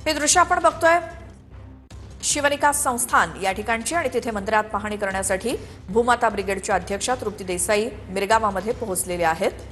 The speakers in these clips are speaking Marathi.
हे दृश्य आपण बघतोय शिवनिका संस्थान या ठिकाणची आणि तिथे मंदिरात पाहणी करण्यासाठी भूमाता ब्रिगेडच्या अध्यक्षा तृप्ती देसाई मिरगावामध्ये पोहोचलेले आहेत।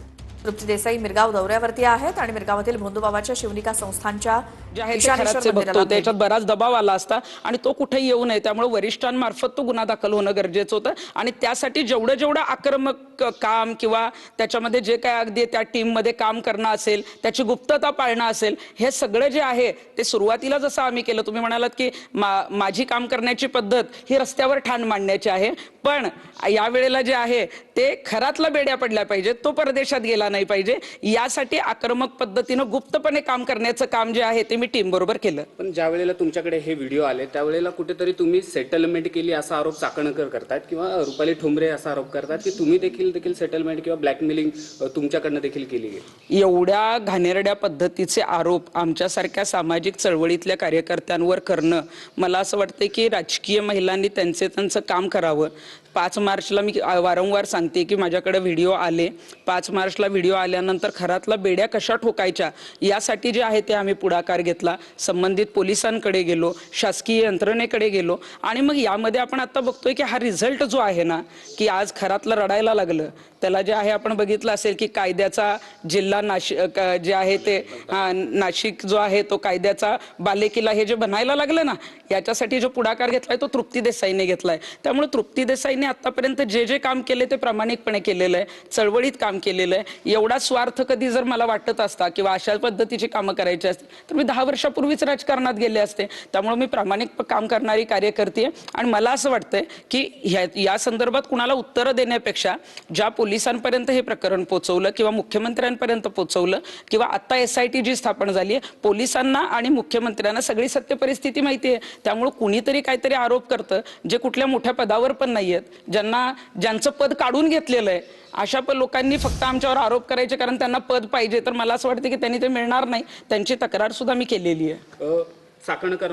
तृप्ती देसाई मिरगाव दौऱ्यावरती आहेत आणि मिरगावातील भोंदूबाबाच्या शिवनिका संस्थानच्या त्याच्यात बराच दबाव आला असता आणि तो कुठे येऊ नये त्यामुळे वरिष्ठांमार्फत तो गुन्हा दाखल होणं गरजेचं होतं आणि त्यासाठी जेवढं आक्रमक काम किंवा त्याच्यामध्ये जे काय अगदी त्या टीम मध्ये काम करणं असेल, त्याची गुप्तता पाळणं असेल, हे सगळं जे आहे ते सुरुवातीला जसं आम्ही केलं। तुम्ही म्हणालात की माझी काम करण्याची पद्धत ही रस्त्यावर ठाण मांडण्याची आहे, पण या वेळेला जे आहे ते खरातला बेड्या पडल्या पाहिजेत, तो परदेशात गेला नाही पाहिजे, यासाठी आक्रमक पद्धतीनं गुप्तपणे काम करण्याचं काम जे आहे ते टीम बरोबर केलं। पण ज्या वेळेला तुमच्याकडे हे व्हिडिओ आले त्यावेळेला कुठेतरी तुम्ही सेटलमेंट केली असा आरोप चाकणकर करतात किंवा रुपाली ठोंबरे असा आरोप करतात की तुम्ही देखील सेटलमेंट किंवा ब्लॅकमेलिंग तुमच्याकडनं देखील केली गेली। एवढ्या घाणेरड्या पद्धतीचे आरोप आमच्यासारख्या सामाजिक चळवळीतल्या कार्यकर्त्यांवर करणं, मला असं वाटतं की राजकीय महिलांनी त्यांचं काम करावं। 5 मार्चला मी वारंवार सांगते की माझ्याकडे व्हिडिओ आले, 5 मार्चला व्हिडिओ आल्यानंतर खरातला बेड्या कशा ठोकायच्या यासाठी जे आहे ते आम्ही पुढाकार घेतला, संबंधित पोलिसांकडे गेलो, शासकीय यंत्रणेकडे गेलो आणि मग यामध्ये आपण आता बघतोय की हा रिझल्ट जो आहे ना की आज खरातला रडायला लागलं, त्याला जे आहे आपण बघितलं असेल की कायद्याचा जिल्हा नाशिक जे आहे ते नाशिक जो आहे तो कायद्याचा बालेकिल्ला हे जे बनायला लागलं ना, याच्यासाठी जो पुढाकार घेतलाय तो तृप्ती देसाईने घेतलाय। त्यामुळे तृप्ती देसाईने आतापर्यंत जे काम केले ते प्रामाणिकपणे केलेलं आहे, चळवळीत काम केलेलं आहे। एवढा स्वार्थ कधी जर मला वाटत असता किंवा अशा पद्धतीची कामं करायची असते तर मी 10 वर्षापूर्वीच राजकारणात गेले असते। त्यामुळे मी प्रामाणिक काम करणारी कार्यकर्ती आहे आणि मला असं वाटतंय की या संदर्भात कुणाला उत्तर देण्यापेक्षा ज्या पोलिसांपर्यंत हे प्रकरण पोहोचवलं किंवा मुख्यमंत्र्यांपर्यंत पोहोचवलं किंवा आता SIT जी स्थापन झाली आहे, पोलिसांना आणि मुख्यमंत्र्यांना सगळी सत्य परिस्थिती माहिती आहे। त्यामुळे कुणीतरी काहीतरी आरोप करतं जे कुठल्या मोठ्या पदावर पण नाहीयेत, ज्यांचं पद काढून घेतलेलं आहे, अशा लोकांनी फक्त आमच्यावर आरोप करायचे कारण त्यांना पद पाहिजे, तर मला असं वाटतं की त्यांनी ते मिळणार नाही। त्यांची तक्रार सुद्धा मी केलेली आहे। चाकणकर